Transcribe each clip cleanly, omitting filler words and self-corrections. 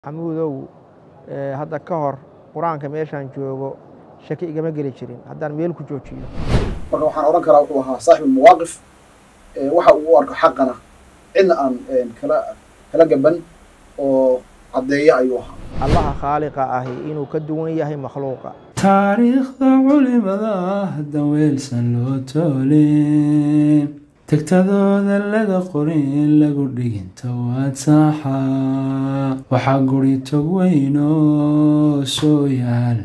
xamuudow hadda ka hor quraanka meeshan joogo shaki igama geli jirin haddaan meel ku joojiyo marka waxaan oran karaa wuxuu ahaa saaxiib muwaaqif waxa uu arko xaqana cidna aan kala gaban oo cadeeya ayuu ahaa allaha khaaliqa ahi inuu ka duwan yahay makhluuqa taariikhda culimada hadda weelsan loo toolin tagtadooda laga qorin lagu dhiginta waad saaxa waxaa guri tog weyno sooyaal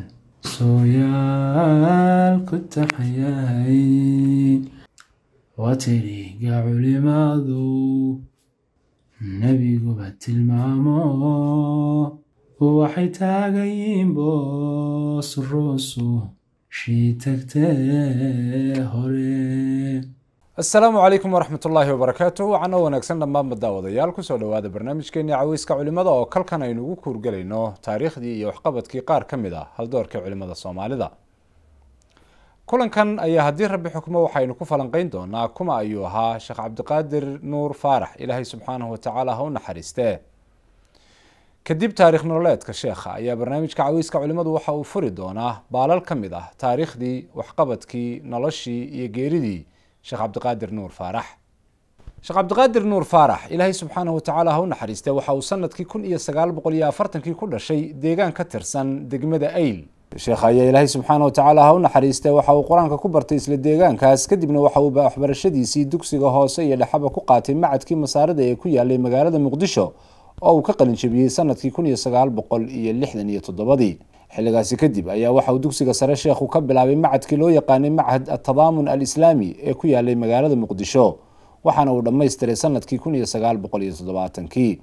ku taxayay watiriga culimadu nebiguba tilmaamo waxay taagayiin boos ruusu shii tagtee hore. السلام عليكم ورحمة الله وبركاته وعنا ونكسن لما مداوديال كسو دواده برنامجكeenii caweyska culimada oo kalkan aynu ugu kuurgalayno taariikhdii iyo waxqabadkii qaar kamid ah haldoorka culimada Soomaalida. kulankan ayaa hadii rabbi xukmo waxaynu ku falanqeyn doonaa kuma ayuu ahaa Sheekh Cabdiqaadir Nuur Faarax Ilaahay subhanahu wa ta'ala ha u naxariistee. kadib taariikh nololeedka sheekha ayaa barnaamijka caweyska culimadu waxa uu furi doonaa baalal kamid ah taariikhdii waxqabadkii noloshii iyo geeridii شيخ عبد القادر نور فارح شيخ عبد القادر نور فارح إلهي سبحانه وتعالى هو نحرسته وحاو سندكي كن iyo 940 ku dhashay deegaan ka tirsan degmada Ayl sheekh ayaa Ilaahay subhanahu wa ta'ala ha u naxariistay waxa uu quraanka ku bartay isla deegaankaas kadibna waxa uu waxbarashadiisii dugsiga hoose iyo dhaxaba ku qaatay macadkii masaarada ee ku yaalay magaalada Muqdisho oo uu ka qalin jabiyay sanadkii 1967 xilligaasi kadib ayaa waxa uu dugsiga sare sheekhu ka bilaabay macadkii loo yaqaanay Machad at-Tadaamun al-Islaami ee ku yaalay magaalada Muqdisho waxaana uu dhameystiray sanadkii 1970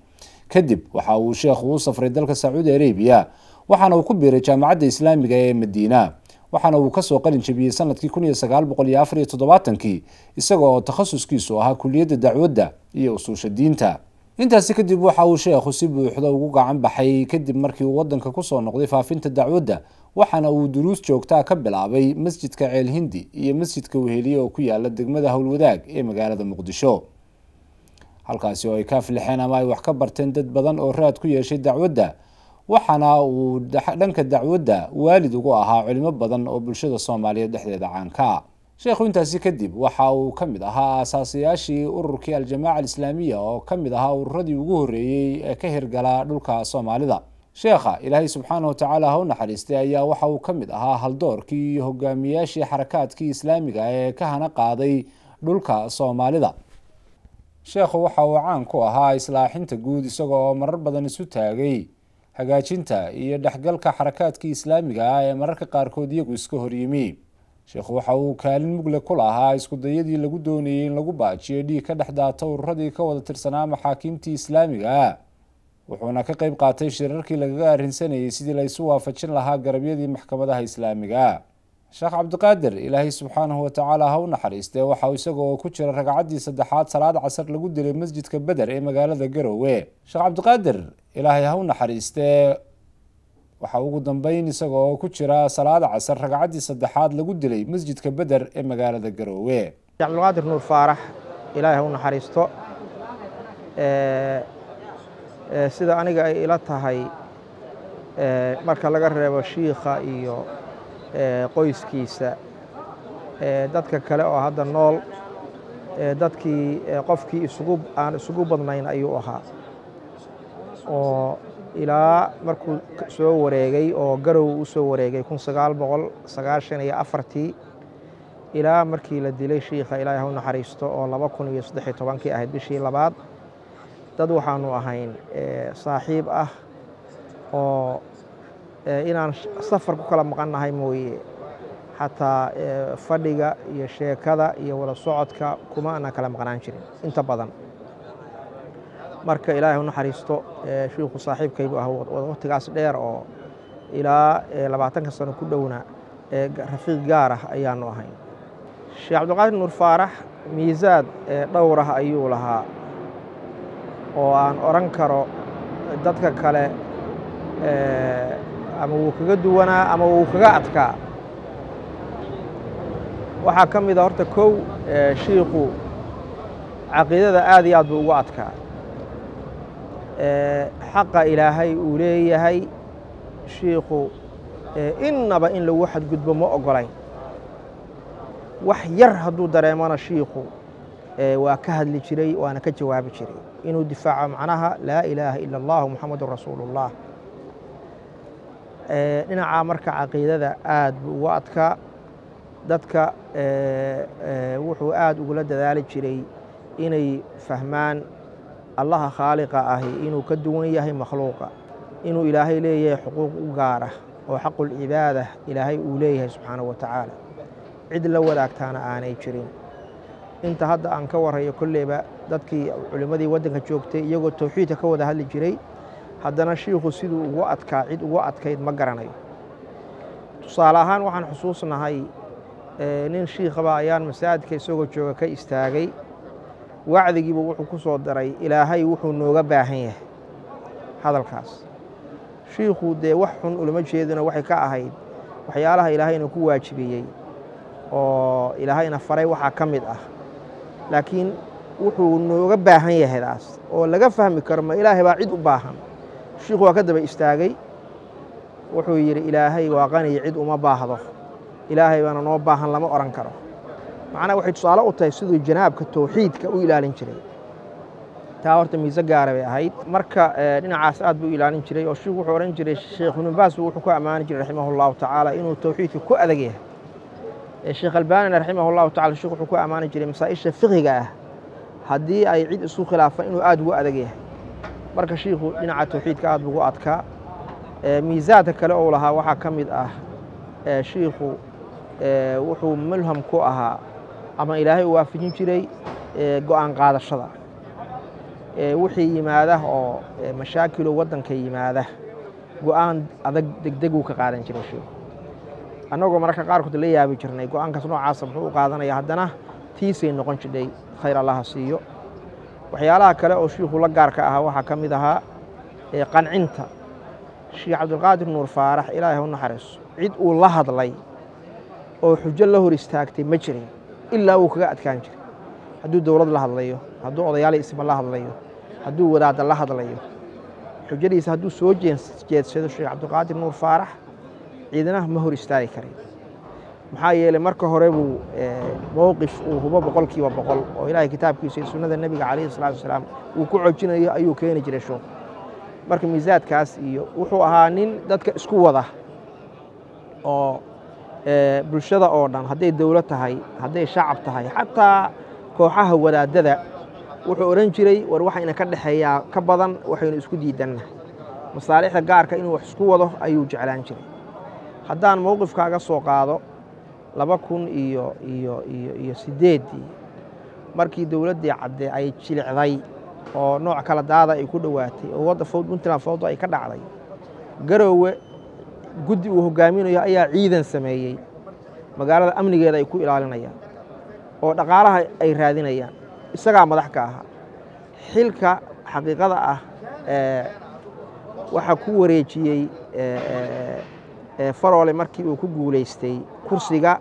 kadib waxa uu sheekhu u safray dalka Saudi Arabia waxaana uu ku biiray jaamacadda Islaamiga ee Madiina waxaana uu ka soo qalin jabiyay sanadkii 1974 isagoo takhasuskiisu ahaa kulliyadda dacwadda iyo usuusha diinta. intaasi kadib waxa uu sheekhu si buuxda ugu gacan baxay kadib markii uu wadanka ku soo noqday faafinta dacwadda waxaana uu duruus joogta ka bilaabay masjidka Ceel Hindi iyo masjidka Weheliye oo ku yaala degmada Hawlwadaag ee magaalada Muqdisho halkaasi oo ay ka filixeen ama ay wax ka barteen dad badan oo raad ku yeeshay dacwadda waxaana uu dhanka dacwadda waalid ugu ahaa culimo badan oo bulshada Soomaaliyeed dhexdeeda caan ka sheekhu intaasi kadib waxa uu kamid ahaa aasaasayaashii ururkii al-Jamaaca al-Islaamiya oo kamid ahaa ururadii ugu horeeyay ee ka hirgala dhulka Soomaalida. sheekha Ilaahay subhanahu wa ta'ala ha u naxariistay ayaa waxa uu kamid ahaa haldoorkii iyo hogaamiyaashii xarakaadkii Islaamiga ee ka hana qaaday dhulka Soomaalida. sheekhu waxa uu caan ku ahaa islaaxinta guud isagoo marar badan isu taagay hagaajinta iyo dhaxgalka xarakaadkii Islaamiga ee mararka qaarkood iyagu iska horyimi. sheekhu waxa uu kaalin mugle ku lahaa isku dayadii lagu doonayay in lagu baajiyo dhiig ka dhexdaata ururadii ka wada tirsanaa maxaakiimtii Islaamiga wuxuuna ka qayb qaatay shirarkii lagaga arrinsanayay sidii la isu waafajin lahaa garabyadii maxkamadaha Islaamiga. sheekh Cabdiqaadir Ilaahay subhanahu wa ta'ala ha u naxariistay waxa uu isagoo ku jira ragcaddii saddexaad salaad casar lagu dilay masjidka Badar ee magaalada Garowe. sheekh Cabdiqaadir Ilaahay ha u naxariistay waxa ugu dambeyn isagoo ku jira salaada casar ragcaddii saddexaad lagu dilay masjidka Badar ee magaalada Garowe. Sheekh Cabdiqaadir Nuur Faarax Ilaahay ha u naxariisto sida aniga ay ila tahay marka laga reebo shiikha iyo qoyskiisa dadka kale oo hadda nool dadkii qofkii isugu badnayn ayuu ahaa oo ilaa markuu soo wareegay oo Garowe u soo wareegay 1994 ilaa markii la dilay shiikha Ilaahay ha u naxariisto oo 2013 ahayd bishii labaad dad waxaanu ahayn saaxiib ah oo inaan safar ku kala maqanahay mooyee xataa fadhiga iyo sheekada iyo wada socodka kuma ana kala maqnaan jirin inta badan marka Ilaahay u naxariisto shiikhu saaxiibkaygu ah waqtigaas dheer oo ilaa 20 sano ku dhowna rafiiq gaar ah ayaanu ahayn. Sheekh Cabdiqaadir Nuur Faarax miisaad dhowr ah ayuu lahaa oo aan oran karo dadka kale ama uu kaga duwanaa ama uu kaga adkaa. waxaa ka mid ah horta kow shiikhu caqiidada aad iyo aad buu ugu adkaa xaqa ilaahay uu leeyahay shiikhu innaba in lagu xadgudbo ma ogolayn wax yar hadduu dareemana shiikhu waa ka hadli jiray waana ka jawaabi jiray inuu difaaco macnaha laa ilaaha ila allahu muxamadun rasuulullah dhinaca marka caqiidada aad buu ugu adkaa dadka wuxuu aad ugula dadaali jiray inay fahmaan allaha khaaliqa ahi inuu ka duwan yahay makhluuqa inuu ilaahay leeyahay xuquuq u gaara oo xaqulcibaada ilaahay uu leeyahay subxaanahu wa tacaala cid la wadaagtaana aanay jirin inta hadda aan ka warrayo kolleyba dadkii culimmadii waddanka joogtay iyagoo tawxiidka ka wada hadli jiray haddana shiikhu siduu ugu adkaa cid ugu adkayd ma garanayo tusaale ahaan waxaan xusuusnahay nin shiikhaba ayaan masaajidka isagoo jooga ka istaagay wacdigiibu wuxuu ku soo daray ilaahay wuxuu nooga baahan yahay hadalkaas shiikhu dee wax xun ulama jeedino waxay ka ahayd waxyaalaha ilaahayna ku waajibiyey oo ilaahayna faray waxaa ka mid ah laakiin wuxuu nooga baahan yahay daas oo laga fahmi karo ma ilaahay baa cid u baahan shiikhu waa ka daba istaagay wuxuu yidhi ilaahay waa qaniyo cid uma baahdo ilaahay baana noo baahan lama oran karo macnaha waxay tusaale u tahay siduu janaabka tawxiidka u ilaalin jiray taa horta miise gaara bay ahayd marka dhinacaas aad buu ilaalin jiray oo shiikhu wuxuu odhan jiray sheekh ibnu baas wuxuu ku ammaani jiray raximahullahu tacaala inuu tawxiidka ku adag yahay sheekh albaanina raximahullahu tacala shiikhu wuxuu ku ammaani jiray masaa-isha fiqiga ah haddii ay cid isu khilaafaan inuu aad ugu adag yahay marka shiikhu dhinaca tawxiidka aad buu ugu adkaa miisaadka kale ou lahaa waxaa ka mid ah shiikhu wuxuu mulham ku ahaa ama ilaahay u waafajin jiray go'aan qaadashada wixii yimaada oo mashaakilo waddanka yimaada go'aan adag degdeguu ka qaadan jiray shiikhu annagoo mararka qaarkood la yaabi jirnay go'aankaas noocaasa muxuu u qaadanaya haddana tiisay noqon jidhay khayr allaha siiyo waxyaalaha kale oo shiikhu la gaarka ahaa waxaa ka mid ahaa qancinta sheekh cabdulqaadir nuur faarax ilaahay ha u naxariiso cid uu la hadlay oo xujo la hor istaagtay ma jirin ilaa wuu kaga adkaan jiray hadduu dowlad la hadlayo hadduu odayaal isma la hadlayo hadduu wadaadda la hadlayo xujadiisa hadduu soo jeedsado sheekh cabdulqaadir nuur faarax ciidanaha ma hor istaagi karin maxaa yeelay marka hore buu mowqif uu hubo boqolkiiba boqol oo ilaahay kitaabkiisa iyo sunnada nebiga calayhi salaatu wasalaam uu ku cojinayo ayuu keeni jiray sheekhu marka miisaadkaas iyo wuxuu ahaa nin dadka isku wada oo bulshada oo dhan hadday dowlad tahay hadday shacab tahay xataa kooxaha wadaadada wuxuu odhan jiray war waxayna ka dhexeeyaa ka badan waxaynu isku diidannahay masaalixda gaarka inuu wax isku wado ayuu jeclaan jiray haddaan mowqifkaaga soo qaado 2008 markii dowladdii cadde ay jilicday oo nooc kala daada ay ku dhowaatay oo wadda puntland fawdo ay ka dhacday garoowe guddi uu hogaaminayo ayaa ciidan sameeyey magaalada amnigeeda ay ku ilaalinayaan oo dhaqaalaha ay raadinayaan isagaa madax ka ahaa xilka xaqiiqada ah waxaa ku wareejiyey faroole markii uu ku guulaystay kursiga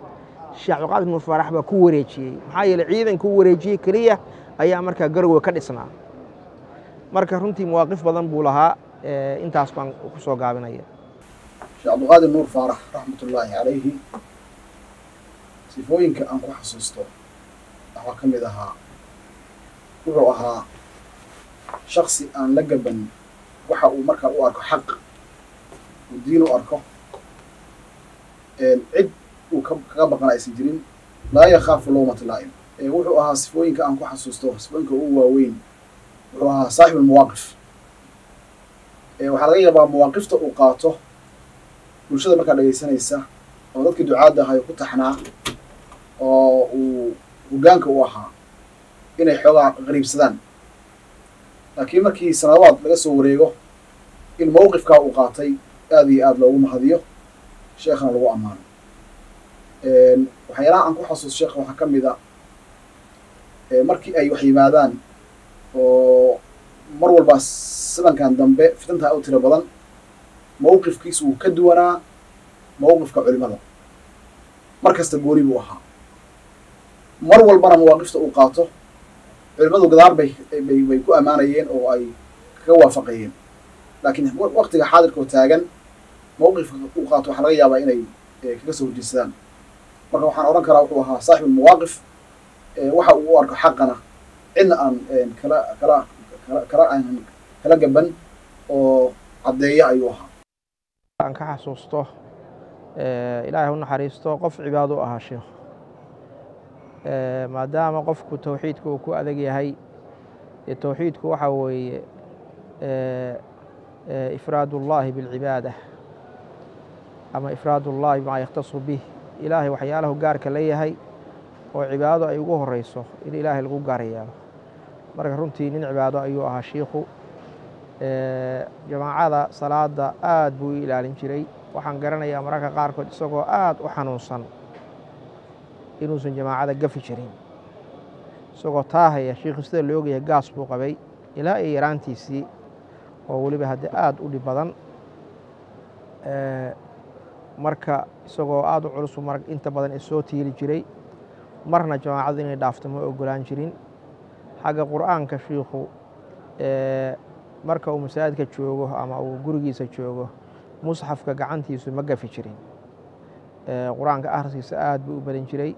sheekh cabdulqaadir nuur faarax baa ku wareejiyey maxaa yeeley ciidanka u wareejiyey keliya ayaa markaa garoowe ka dhisnaa marka runtii mawaaqif badan buu lahaa intaas baan ku soo gaabinaya sheekh cabdulqaadir nuur faarax raxmatullaahi calayhi sifooyinka aan ku xasuusto waxaa ka mid ahaa wuxuu ahaa shaksi aan la gaban waxa uu markaa u arko xaq uu diin u arko cid uu kaga baqan aysan jirin laa yakhaafu lawmata laa'im wuxuu ahaa sifooyinka aan ku xasuusto sifooyinka ugu waaweyn wuxuu ahaa saaxib almawaaqif waxaa laga yaabaa mawaaqifta uu qaato bulshada markaa dhegaysanaysa oo dadkii ducaadda ahayo ku taxnaa oo uu hoggaanka u ahaa inay xoogaa qariibsadaan laakiin markii sanawaad laga soo wareego in mowqifkaa uu qaatay aad iyo aad loogu mahadiyo sheekhana lagu ammaano waxyaalaha aan ku xasuusto sheekha waxaa ka mid a markii ay wax yimaadaan oo mar walba sidankan dambe fitantaa u tiro badan mowqifkiisu wuu ka duwanaa mowqifka culimada mar kasta gooni buu ahaa mar walbana mawaaqifta uu qaato culimadu gadaar bay ku ammaanayeen oo ay kaga waafaqayeen laakiin waqtiga xaadirka oo taagan mowqifka uu qaato waxaa laga yaabaa inay kaga soo horjeedsadaan marka waxaan odhan karaa wuxuu ahaa saaxib almawaaqif waxa uu u arko xaqana cidna aan kala gaban oo caddeeya ayuu ahaa aan ka xasuusto ilaahay u naxariisto qof cibaado u ahaa sheekh maadaama qofku tawxiidka uu ku adag yahay tawxiidku waxa weeye ifraad ullaahi bilcibaada ama ifraad ullaahi bimaa yakhtasu bih ilaahay waxyaalahu gaarka la yahay oo cibaado ay ugu horeyso in ilaahay lagu gaar yeelo marka runtii nin cibaado ayuu ahaa shiikhu jamaacada salaada aad buu u ilaalin jiray waxaan garanayaa mararka qaarkood isagoo aad u xanuunsan inuusan jamaacada gafi jirin isagoo taahaya shiikhu sida la ogyahay gaas buu qabay ilaa iyo yaraantiisii oo weliba haddii aad u dhib badan marka isagoo aad u culus inta badan soo tiili jiray marna jamaacadu inay dhaafto ma ogolaan jirin xagga qur'aanka shiikhu marka uu masaajidka joogo ama uu gurigiisa joogo musxafka gacantiisu ma gafi jirin qur-aanka akhriskiisa aad buu u badan jiray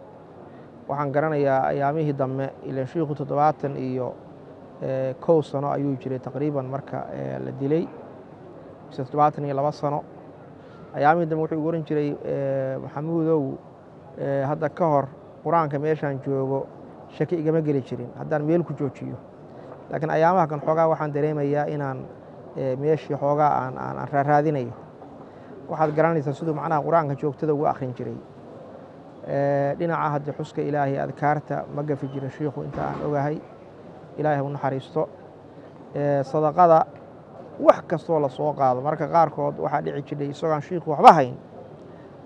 waxaan garanayaa ayaamihii dambe ilan shiikhu 71 sano ayuu jiray taqriiban marka la dilay mise 72 sano ayaamihii dambe wuxuu oran jiray maxamuudow hadda ka hor qur-aanka meeshaan joogo shaki igama geli jirin haddaan meel ku joojiyo laakiin ayaamaha kan xoogaa waxaan dareemayaa inaan meeshii xoogaa aan raaraadinayo waxaad garanaysaa siduu macnaha qur-aanka joogtada ugu akhrin jiray dhinaca hadda xuska ilaahay adkaarta ma gafi jirin shiikhu inta aan ogahay ilaahay u naxariisto sadaqada wax kastoo la soo qaado marka qaarkood waxaa dhici jiray isagoon shiikhu waxba hayn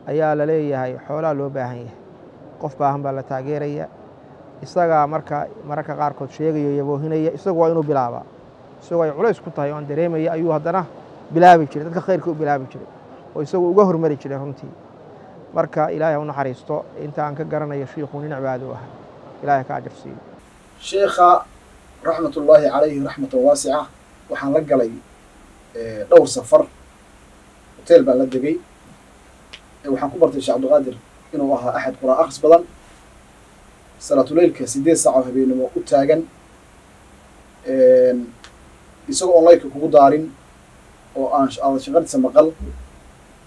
ayaa la leeyahay xoolaa loo baahan yahay qof baahan baa la taageeraya isagaa mararka qaarkood sheegayo yaboohinaya isagu waa inuu bilaabaa isagoo ay culays ku tahay oo aan dareemaya ayuu haddana bilaabi jiray dadka khayrka u bilaabi jiray oo isagu uga hormari jiray runtii marka ilaahay u naxariisto inta aan ka garanayo shiikhu nin cibaado ah ilaahay ka ajar siiyo sheekha raxmatullaahi calayhi raxmatan waasica waxaan la galay dhowr safar hoteel baan la degay waxaan ku bartay sheekh cabdiqaadir inuu ahaa axad quraan akhris badan salaatuleylka 8 saac oo habeenimo u taagan isagoo onlineka kugu daarin oo aan shaqadiisa maqal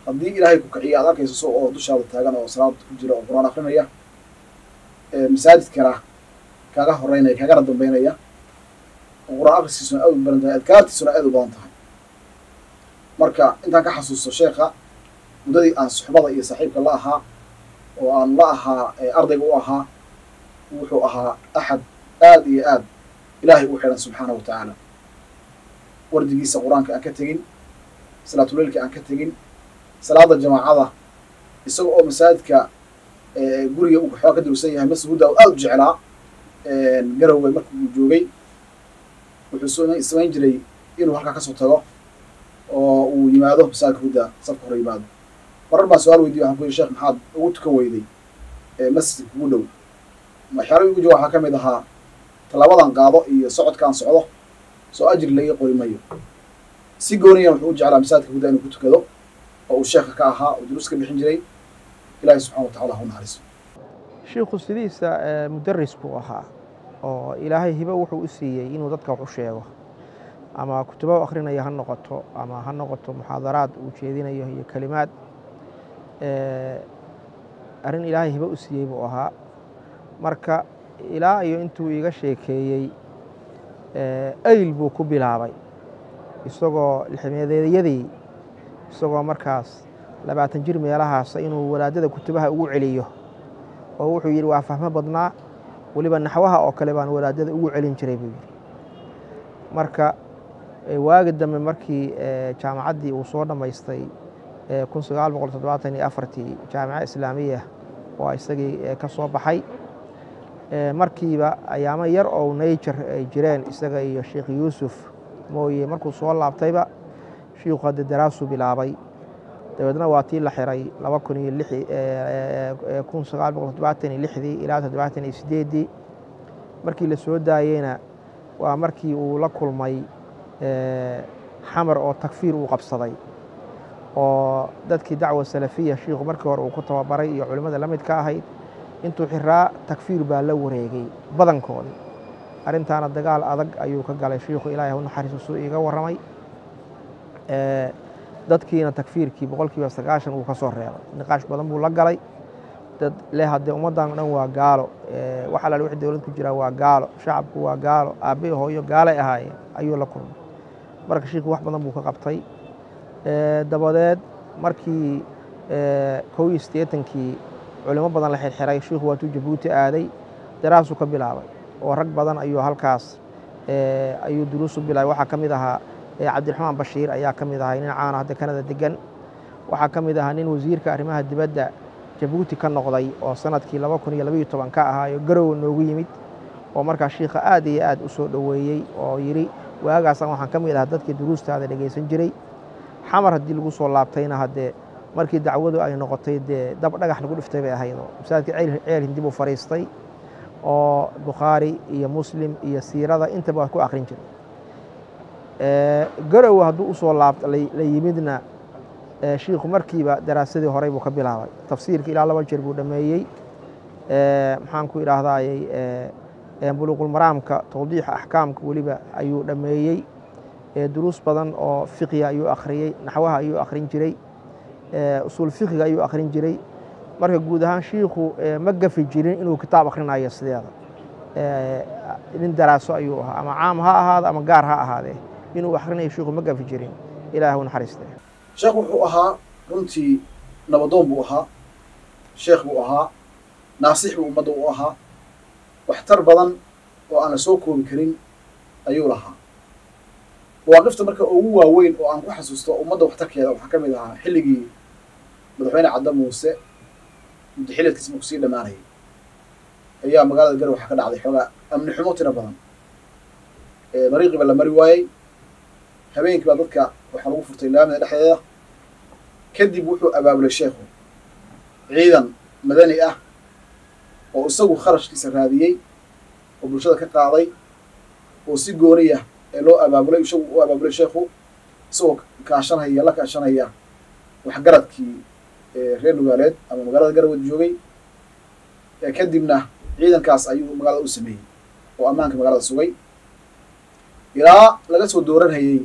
haddii ilaahay ku kiciyo aad arkayso oo dushaada taagan oo salaad ku jira oo quraan akhrinaya masaajidkana kaaga horeynaya kaagana dambeynaya oo quraan akhriskiisuna aad u badan tahay adkaartiisuna aad u badan tahay marka intaan ka xasuusto sheekha muddadii aan suxbada iyo saaxiibka la ahaa oo aan la ahaa ardayga u ahaa wuxuu ahaa axad aad iyo aad ilaahay u xidhan subxaana wa tacaala wardigiisa qur-aanka aan ka tegin salaatuleylka aan ka tegin salaada jamaacada isaga oo masaajidka guriga uu xooga ka dursan yahay mashuuda aad u jeclaa garowe markii uu joogay wuxuu samayn jiray inuu halkaa kasoo tago oo uu yimaado masaajidka hudda safka hore yimaado marar baan su-aal weydiye waxaan ku yidhi sheekh maxaad ugu tukan weyday masjidka kugu dhow waxyaalaha ugu jooga waxaa ka mid ahaa tallaabadan qaado iyo socodkaan socdo soo ajir laga qori mayo si gooniyan wuxuu u jeclaa masaajidka hudda inuu ku tukado oo uu sheekha ka ahaa oo duruus ka bixin jiray ilaahay subxana wa tacala ha u naxariiso shiikhu sidiisa mudaris buu ahaa oo ilaahay hibo wuxuu u siiyey inuu dadka wax u sheego ama kutubo akhrinaya ha noqoto ama ha noqoto muxaadaraad uu jeedinayo iyo kelimaad arrin ilaahay hibo u siiyey buu ahaa marka ilaa iyo intuu iga sheekeeyey ayl buu ku bilaabay isagoo lixmeedeeyadii isagoo markaas 20 jir meelahaasa inuu wadaadada kutubaha ugu celiyo oo wuxuu yidhi waa fahmo badnaa weliba naxwaha oo kale baan wadaadada ugu celin jiray buu yidhi marka waagi dambe markii jaamacaddii uu soo dhammaystay 1974 jaamica islaamiya oo isagii ka soo baxay markiiba ayaamo yar oo nature ay jireen isaga iyo sheekh yuusuf mooye markuu soo laabtayba shiikhu hadda daraasuu bilaabay dabeedna waa tii la xiray 1976 ilaa 78 markii la soo daayeyna waa markii uu la kulmay xamar oo takfiir uu qabsaday oo dadkii dacwa salafiya shiikhu markii hore uu ku tababaray iyo culimmada la mid ka ahayd intuu xiraa takfiir baa la wareegay badankoodii arrintaana dagaal adag ayuu ka galay shiikhu ilaahay u naxariiso suu iiga warramay dadkiina takfiirkii boqolkiiba 90 uu ka soo reebay niqaash badan buu la galay dad leh haddee ummaddan dhan waa gaalo wax alaale wixii dowlad ku jira waa gaalo shacabku waa gaalo aabbihii hooyo gaalay ahaayeen ayuu la kulmay marka shiikhu wax badan buu ka qabtay dabadeed markii 81kii culimo badan la xirxiray shiikhu waatuu jabuuti aaday daraasuu ka bilaabay oo rag badan ayuu halkaas ayuu duruusu bilaabay waxaa ka mid ahaa cabdiraxmaan bashiir ayaa ka mid ahay nin caana hadda kanada degan waxaa ka mid ahaa nin wasiirka arrimaha dibadda jabuuti ka noqday oo sanadkii 2012 ka ahaayo garow noogu yimid oo markaa shiikha aad iyo aad u soo dhoweeyey oo yidhi waagaasaan waxaan ka mid ahaa dadkii duruustaada dhegaysan jiray xamar haddii lagu soo laabtayna haddee markii dacwadu ay noqotay dee dab dhagax lagu dhiftay bay ahaydoo masaajidka ceel hindi buu fadhiistay oo bukhaari iyo muslim iyo siirada intaba ku akhrin jiray garow hadduu u soo la yimidna shiikhu markiiba daraasadii horey buu ka bilaabay tafsiirka ilaa 2 jeer buu dhammeeyey maxaan ku idhaahdayey buluuqulmaraamka tawdiixa axkaamka weliba ayuu dhammeeyey duruus badan oo fiqiga ayuu akhriyey naxwaha ayuu akhrin jiray usuul fiqiga ayuu akhrin jiray marka guud ahaan shiikhu ma gafi jirin inuu kitaab akhrinayo sideeda nin daraaso ayuu ahaa ama caam ha ahaado ama gaar ha ahaadee inuu akhrinayo shiikhu ma gafi jirin ilaahu naxariiste sheekh wuxuu ahaa runtii nabadoon buu ahaa sheekh buu ahaa naasix buu ummadda u ahaa waxtar badan oo aan la soo koobi karin ayuu lahaa mawaaqifta marka ugu waaweyn oo aan ku xasuusto ummadda waxtarkeeda waxaa ka mid ahaa xilligii madaxweyne cadda muuse muddaxileedkiisa markuu sii dhammaanayay ayaa magaalada garow waxaa ka dhacday xoogaa amni xumo tiro badan dariiqii baa la mari waayey habeenkii baa dadka waxaa lagu furtay laamida dhexdeeda kadib wuxuu abaabulay sheekhu ciidan madani ah oo isagu kharashkiisa raadiyey oo bulshada ka qaaday oo si gooniya ee loo abaabulay isagu u abaabulay sheekhu isagoo kaashanaya la kaashanaya waxgaradkii reer lugaaleed ama magaalada garoweed joogay kadibna ciidankaas ayuu magaalada u sameeyey oo ammaanka magaalada sugay ilaa laga soo dooranhayey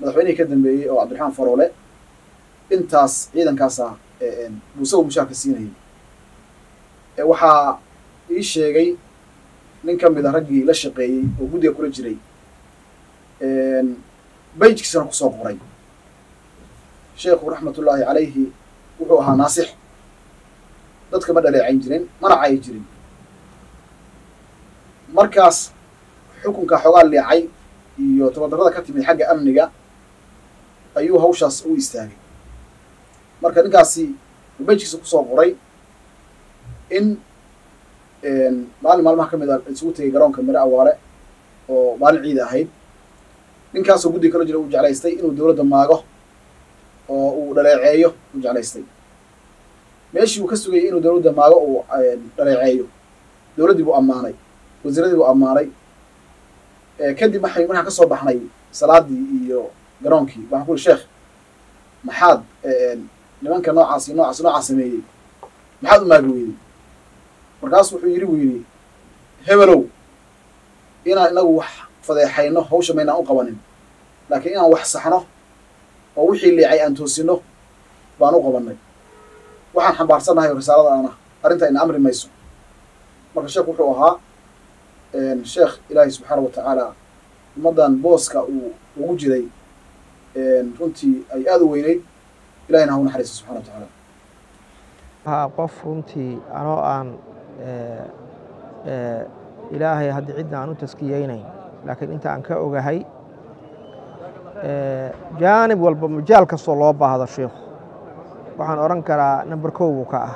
madaxweynihii ka dambeeyey oo cabdiraxmaan faroole intaas ciidankaasa buu isagu mushaarka siinayay waxaa ii sheegay nin ka mid a raggii la shaqeeyey oo guddiga kula jiray bayjkiisana kusoo qoray sheekhu raxmatullaahi calayhi wuxuu ahaa naasix dadka ma dhaleecayn jirin mana cayi jirin markaas xukunka xoogaa leecay iyo tabadarrada ka timid xagga amniga ayuu hawshaas u istaagay marka ninkaasi bayjkiisa kusoo qoray in maalin maalmaha ka mid a isugu tegay garoonka mire awaare oo maalin ciida ahayd ninkaasoo guddiga kala jira uu jeclaystay inuu dowladda maago oo uu dhaleeceeyo uu jeclaystay meeshii uu ka sugayay inuu dowladda maago uu dhaleeceeyo dowladdii buu ammaanay wasiiradii buu ammaanay kadib waxay markaa ka soo baxnay salaadii iyo garoonkii waxaan ku uri sheekh maxaad nimanka noocaas iyo noocaas sameeyey maxaad u maagi weyday markaas wuxuu yidhi buu yidhi hebelow inaan inagu wax fadeexayno hawsha maynaan u qabanin laakiin inaan wax saxno oo wixii leecay aan toosino baan u qabannay waxaan xambaarsannahay risaalada ana arrinta ina amri mayso marka sheekh wuxuu ahaa sheekh ilaahay subxaana watacaala ummaddan booska uu ugu jiray runtii ay aada u weyneyd ilahayna ha u naxariiso subxana wa tacaala qof runtii anoo aan ilaahay haddii cidna aan u taskiyeynayn laakiin inta aan ka ogahay jaanib walba majaal kastoo loo baahdo sheikhu waxaan odhan karaa number 1 buu ka ah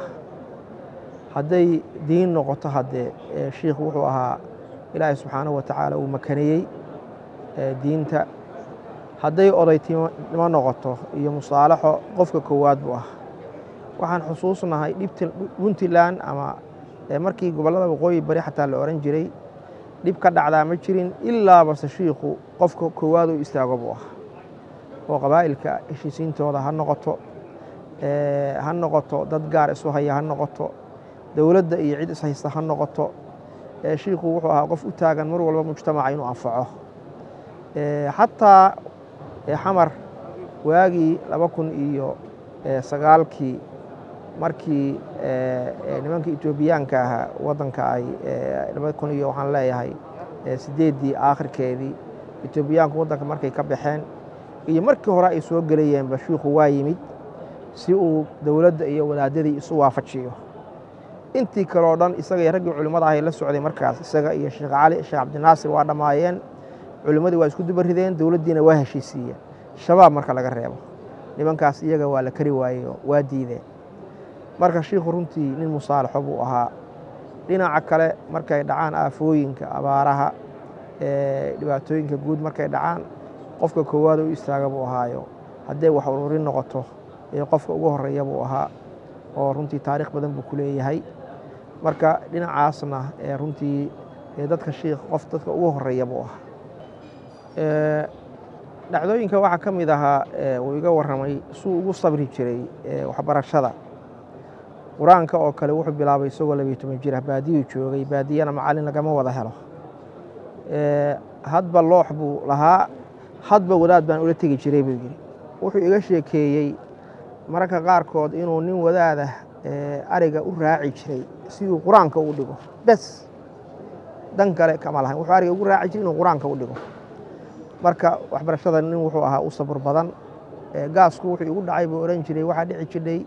hadday diin noqoto haddee shiikhu wuxuu ahaa ilaahay subxaanahu wa tacaala uu makaneeyey diinta hadday odaytinimo noqoto iyo musaalaxo qofka koowaad buu ah waxaan xusuusnahay puntland ama markii gobollada waqooyi bari xataa la oran jiray dhib ka dhacdaa ma jirin ilaa base shiikhu qofka koowaad u istaago buu ahaa oo qabaa'ilka heshiisiintooda ha noqoto dad gaar isu haya ha noqoto dowladda iyo cid ishaysta ha noqoto shiikhu wuxuu ahaa qof u taagan mar walba mujtamaca inuu anfaco xataa xamar waagii 2009 markii nimanka Etoobiyaanka ahaa wadanka ay 2000 waxaan leeyahay 8 aakhirkeedii Etoobiyaanku wadanka markay ka baxeen iyo markii hore ay soo galayeen bashiiqu waa yimid si uu dawladda iyo wadaadadii isu waafajiyo intii kale oo dhan isaga iyo raggii culimada ah la socday markaas isaga iyo Sheekh Cali Sheekh Cabdinaasir waa dhamaayeen culimadii waa isku dubarideen dawladdiina waa heshiisiyeen shabaab marka laga reebo nimankaas iyaga waa la kari waayo waa diideen marka shiikhu runtii nin musaalaxo buu ahaa dhinaca kale markay dhacaan aafooyinka abaaraha dhibaatooyinka guud markay dhacaan qofka koowaad u istaaga buu ahaayo haddii wax ururin noqoto qofka ugu horeeya buu ahaa oo runtii taariikh badan buu ku leeyahay marka dhinacaasna runtii dadka shiikh qof dadka ugu horeeya buu ahaa dhacdooyinka waxaa ka mid ahaa uu iga warramay suu ugu sabri jiray waxbarashada quraanka oo kale wuxuu bilaabay isagoo 12 jir baadiyo joogay baadiyana macallin lagama wada helo hadba loox buu lahaa hadba wadaad baan ula tegi jiray buu yiri wuxuu iga sheekeeyay mararka qaarkood inuu nin wadaada ariga u raaci jiray si uu quraanka u dhigo bas dan kale kama lahayn wuxuu ariga ugu raaci jiray inuu quraanka u dhigo marka waxbarashada nin wuxuu ahaa u sabr badan gaasku wuxuu igu dhacay buu oran jiray waxa dhici jiray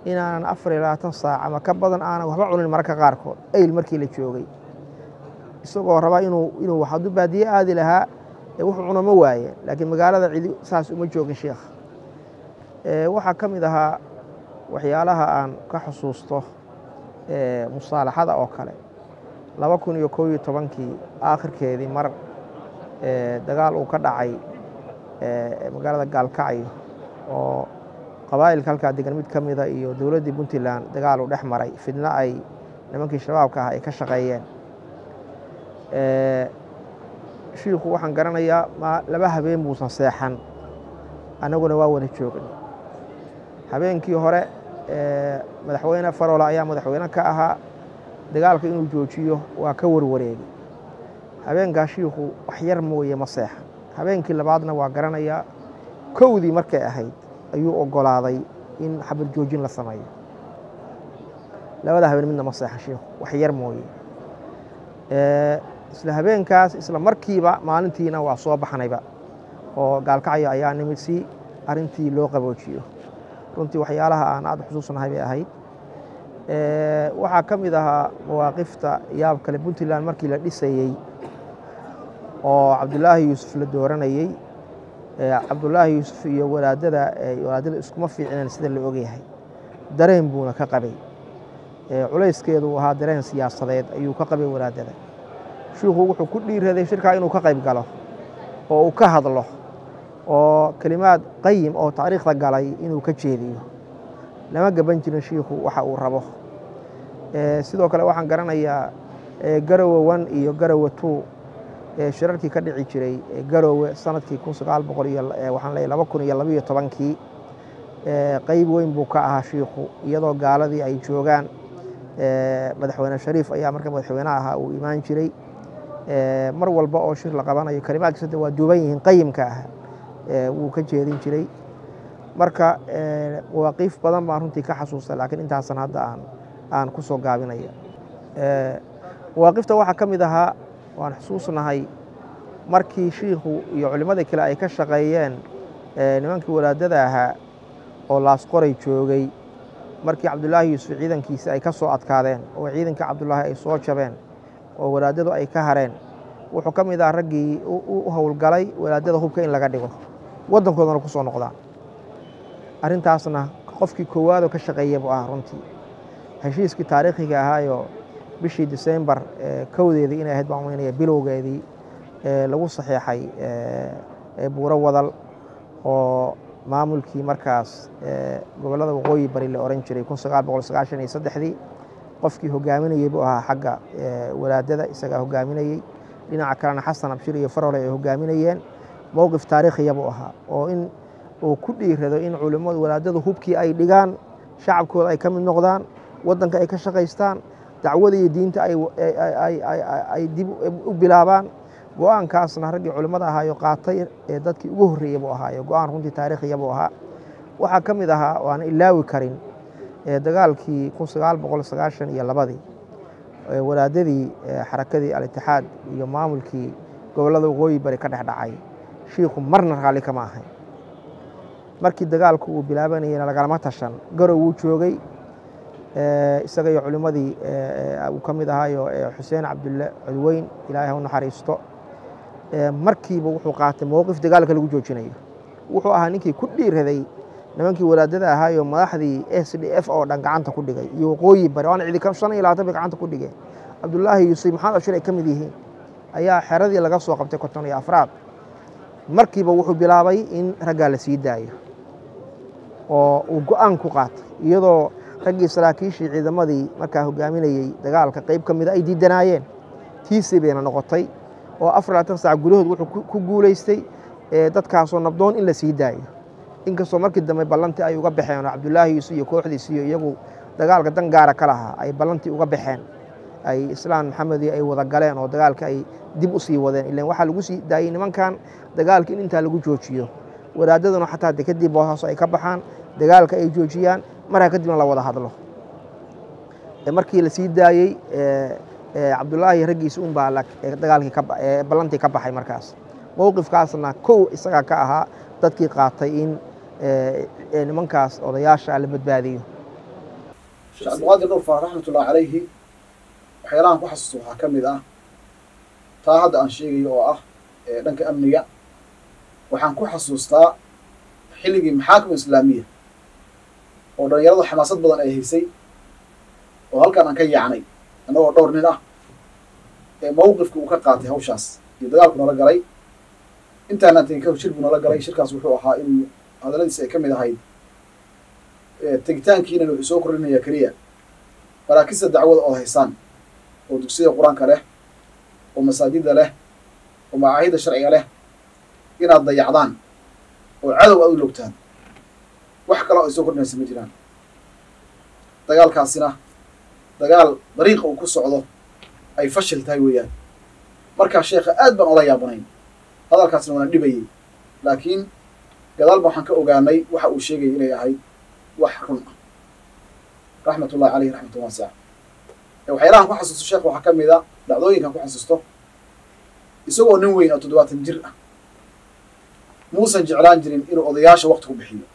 inaan 24 saac ama ka badan aan waxba cunin marka qaarkood ayl markii la joogay isagoo raba inuu wax u baadiye aadi lahaa wuxuu cuno ma waayeen laakiin magaalada cidi saas uma joogin sheekh waxa kamid ahaa waxyaalaha aan ka xusuusto musaalaxada oo kale 2011 aakhirkeedii mar dagaal uu ka dhacay magaalada Gaalkacyo oo qabaa'ilka halka degan mid kamida iyo dawladda Puntland dagaal u dhex maray fidna ay nimankii shabaabka ah ay ka shaqeeyeen shiikhu waxaan garanayaa laba habeen muusan seexan anaguna waa wada joognay habeenkii hore madaxweyne Farola ayaa madaxweyne ka ahaa dagaalka inuu joojiyo waa ka warwareegay habeenka shiikhu wax yar mooye ma seexan habeenkii labaadna waa garanayaa kowdii markay ahayd ayuu ogolaaday in xabad joojin la sameeyo labada habeen midna ma seexan shiikhu wax yar mooye isla habeenkaas isla markiiba maalintiina waa soo baxnayba oo Gaalkacyo ayaa nimid si arintii loo qaboojiyo runtii waxyaalaha aan aad xusuusanahay bay ahayd waxaa kamid ahaa mawaaqifta yaab kale Puntland markii la dhisayay oo Cabdullaahi Yuusuf la dooranayay Cabdullaahi Yuusuf iyo walaadada iskuma fiicneen sida la ogyahay dareen buuna ka qabay culayskeedu ahaa dareen siyaasadeed ayuu ka qabay walaadada shiikhu wuxuu ku dhiiraday shirka inuu ka qayb galo oo uu ka hadlo oo kalimaad qayim oo taariikhda galay inuu ka jeediyo lama gaban jirin shiikhu waxa uu rabo sidoo kale waxaan garanayaa Garowe 1 iyo Garowe 2 shirarkii ka dhici jiray Garowe sanadkii 1900 waxaan leeyahay 2012 qayb weyn buu ka ahaa shiikhu iyadoo gaaladii ay joogaan madaxweyne Shariif ayaa marka madaxweynaha ahaa uu imaan jiray mar walba oo shir la qabanayo kalimaadkiisa waa duuban yihiin qayimka ah wuu ka jeedin jiray marka waqiif badan baan runtii ka xasuustay laakiin intaasan hadda aan ku soo gaabinaya waqifta waxa kamid ahaa waan xusuusnahay markii shiikhu iyo culimada kale ay ka shaqeeyeen nimankii walaadada ahaa oo laas qoray joogay markii Cabdullaahi Yuusuf ciidankiisa ay ka soo adkaadeen oo ciidanka Cabdullaahi ay soo jabeen oo walaadadu ay ka hareen wuxuu kamid ahaa raggii u howlgalay walaadada hubka in laga dhigo wadankoodana ku soo noqdaan arintaasna qofkii koowaad oo ka shaqeeyay buu ahaa runtii heshiiskii taariikhiga ahaayo bishii December kowdeedii inay ahayd baan weynayaa bilowgeedii lagu saxeexay buuro wadal oo maamulkii markaas gobolada waqooyi bari la oran jiray 1993 qofkii hogaaminayay buu ahaa xagga walaadada isaga hogaaminayay dhinaca kalena xasan abshir iyo farole ay hogaaminayeen. mowqif taariikhiya buu ahaa oo in uu ku dhiirado in culimmadu wadaadadu hubkii ay dhigaan, shacabkooda ay ka mid noqdaan, waddanka ay ka shaqaystaan, dacwada iyo diinta ay dib u bilaabaan. go-aankaasna raggii culimmada ahaayo qaatay ee dadkii ugu horreeyey buu ahaayo go-aan runtii taariikhiya buu ahaa. waxaa ka mid ahaa oo aan ilaawi karin dagaalkii 1992 wadaadadii xarakadii al-itixaad iyo maamulkii gobollada waqooyi bari ka dhex dhacay. shiikhu marna raalli kama ahayn. markii dagaalku uu bilaabanayena lagalama tashan. garow wuu joogay isaga iyo culimmadii uu ka mid ahaayo xuseen cabdulle cudweyn, ilaahay ha u naxariisto. markiiba wuxuu qaatay mowqif dagaalka lagu joojinayo. wuxuu ahaa ninkii ku dhiiraday nimankii wadaadada ahaayo madaxdii SDF oo dhan gacanta ku dhigay iyo waqooyi bari waana cidi 25 bay gacanta ku dhigeen. cabdullaahi yuusuf maxamed abshir ay ka mid yihiin ayaa xeradii laga soo qabtay 54. markiiba wuxuu bilaabay in raggaa la sii daayo oo uu go-aan ku qaatay iyadoo raggii saraakiishii ciidamadii markaa hogaaminayey dagaalka qayb ka mida ay diidanaayeen. tiisii bayna noqotay oo 24 saac gudahood wuxuu ku guulaystay dadkaasoo nabdoon in la sii daayo. inkastoo markii dambe ballantii ay uga baxeen oo cabdullaahi yuusuf iyo kooxdiisi iyo iyagu dagaalka dan gaara ka lahaa ay ballantii uga baxeen, ay islaan maxamedi ay wada galeen oo dagaalka ay dib u sii wadeen. ilaan waxaa lagu sii daayey nimankan dagaalka in intaa lagu joojiyo, wadaadaduna xataa de kadib boosaaso ay ka baxaan, dagaalka ay joojiyaan, markaa kadibna la wada hadlo. markii la sii daayey cabdullaahi raggiisa un baa dagaalkii ballantii ka baxay. markaas mowqifkaasna kow isagaa ka ahaa dadkii qaatay in nimankaas odayaasha la badbaadiyo. sheekh cabdiqaadir dhowr raxmatullahi calayhi waxyaalahan ku xasuusto waxaa ka mid ah taa hadda aan sheegayo oo ah dhanka amniga. waxaan ku xasuustaa xilligii maxaakim islaamiya oo dhalinyaradu xamaasad badan ay haysay oo halkan aan ka yaacnay annagoo dhowr nin ah mowqifka uu ka qaatay hawshaas iyo dagaalku nala galay. intaanaan tegin ka shir buu nala galay. shirkaas wuxuu ahaa inuu hadalladiisa ay ka mid ahayd tegitaankiina wuxuu soo kordhinayaa keliya maraakista dacwada oo haysaan oo dugsiyada qur-aanka leh oo masaajida leh oo macaahida sharciga leh inaad dayacdaan oo cadow aad u logtaan. wax kaloo ay soo kordhinaysa ma jiraan. dagaalkaasina dagaal dariiqa uu ku socdo ay fashil tahay weeyaan. markaa sheekha aad baan ola yaabanayn, hadalkaasna waana dhibayey, laakiin gadaalba waxaan ka ogaanay waxa uu sheegayay inay ahayd wax run ah. raxmatullahi caleyhi raxmatan waasica. waxyaalahan ku xasuusto sheekh waxaa ka mid a dhacdooyinkan ku xasuusto isagoo nin weyn oo 70 jir ah muusan jeclaan jirin inuu odayaasha waqti ku bixiyo.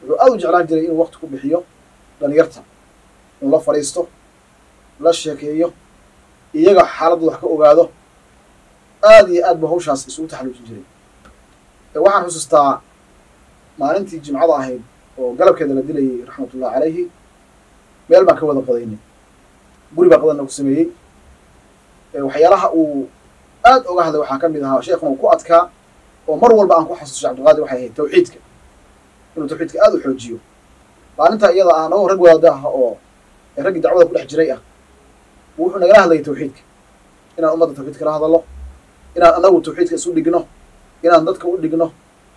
wuxuu aad u jeclaan jiray inuu waqti ku bixiyo dhalinyarta, inuu la fadhiisto, la sheekeeyo, iyaga xaaladda wax ka ogaado. aad iyo aad ba hawshaas isugu taxaluujin jiray. waxaan xusuustaa maalintii jimcada ahayd oo galabkeeda la dilayay raxmatullahi calayhi, meel baan ka wada qadaynay, guri baa qadanna ku sameeyey. waxyaalaha uu aad oga hadlay waxaa ka mid ahaa sheekhuna uu ku adkaa oo mar walba aan ku xasuusto sheekh cabdiqaadir waxay ahayd tawxiidka, inuu tawxiidka aad u xoojiyo. maalintaa iyada ah anagoo rag wadaada ah oo raggii dacwada ku dhex jiray ah wuxuu nagala hadlayay tawxiidka, inaan ummadda tawxiidka la hadallo, inaan anagu tawxiidka isu dhigno, inaan dadka u dhigno.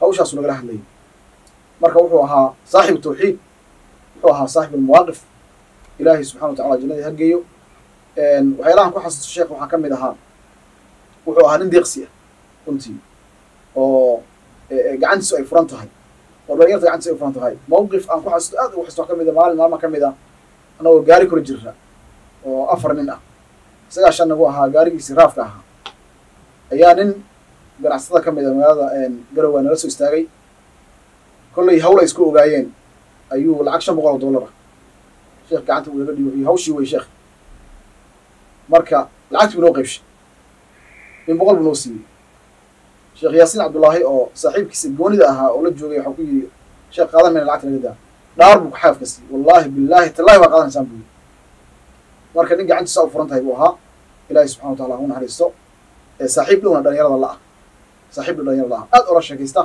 hawshaasu nagala hadlayay. marka wuxuu ahaa saaxibu tawxiid, wuxuu ahaa saaxib almawaaqif. ilaahay subxana wa tacala jannadii hageeyo. waxyaalahan ku xasuusto sheekh waxaa ka mid ahaa wuxuu ahaa nin deeqsi ah runtii oo gacantiisu ay furan tahay oo dhalinyarta gacantiisu ay furan tahay. mowqif aan ku xasuusto aad ugu xasuusto waxaa ka mid a maalma ka mid a annagoo gaari kula jirra oo 4 nin ah, isagaa 5 nagu ahaa, gaarigiisii raafka ahaa, ayaa nin ganacsada ka mid a magaalada garowa nala soo istaagay. kollay hawl ay isku ogaayeen ayuu lacag $500 ah sheekh gacanta uu laga dhigo iyo hawshii wey sheekh. marka lacagtii buu noo qaybshay, in 100 buu noo siiyey. sheekh yaasiin cabdullaahi oo saaxiibkiisa goonida ahaa oo la joogay waxaa ku yidhi sheekh qaadan mayna lacagta naga daa. dhaar buu ku xaafka siiyey, wallaahi billaahi tallaahi baa qaadanaysaan buu yidhi. marka nin gacantiisa u furan tahay buu ahaa. ilaahay subxana wa taala ha u naxariisto. saaxiib dhowna dhalinyarada la ah, saaxiib dhow dhalinyarada ah, aad ola sheekaysta.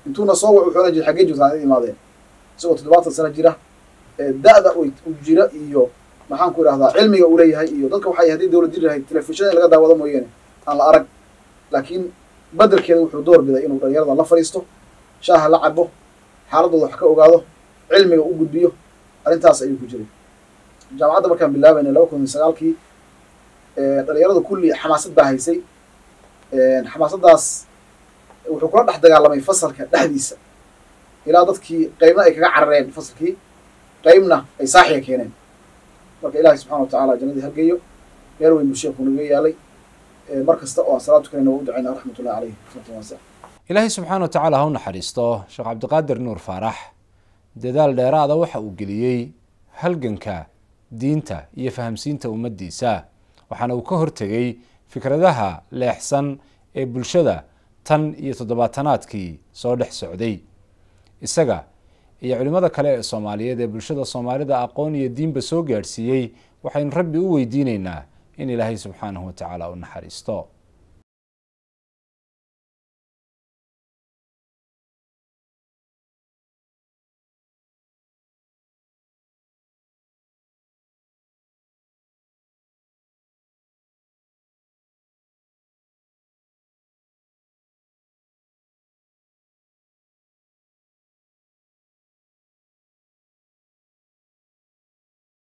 intuuna soo wac wuxuu oran jiray xaggee joogtaan ay imaadeen isagoo 70 sano jira. da'da uu jira iyo maxaan ku idhahdaa cilmiga uu leeyahay iyo dadka waxay haddii dawlad jiri lahayd telefishinada in laga daawado mooyeene aan la arag laakiin badelkeeda wuxuu door biday inuu dhalinyarada la fadhiisto shaaha la cabo xaaladooda wax ka ogaado cilmiga u gudbiyo arrintaas ayuu ku jiray jaamacadda markaan bilaabaynay 2009kii dhalinyarada kulli xamaasad baa haysay xamaasaddaas wuxuu kula dhex dagaalamay fasalka dhexdiisa ilaa dadkii qaybna ay kaga carareen fasalkii qaybna ay saaxiga keeneen marka ilaahay subxana watacaala jannadii halgeeyo meel weyn buu sheekhu naga yaalay mar kasta oo aan salaad tukanayna waa u ducayna raxmatullahi caleyh raxmatan waasica ilaahay subxaana watacaala ha u naxariisto sheekh cabdiqaadir nuur faarax dadaal dheeraada waxa uu geliyey halganka diinta iyo fahamsiinta ummaddiisa waxaana uu ka hortegay fikradaha leexsan ee bulshada tan iyo toddobaatanaadkii soo dhex socday isaga iyo culimmada kale ee soomaaliyeed ee bulshada soomaalida aqoon iyo diinba soo gaadhsiiyey waxaynu rabbi u weydiinaynaa in ilaahay subxaanahu watacaala u naxariisto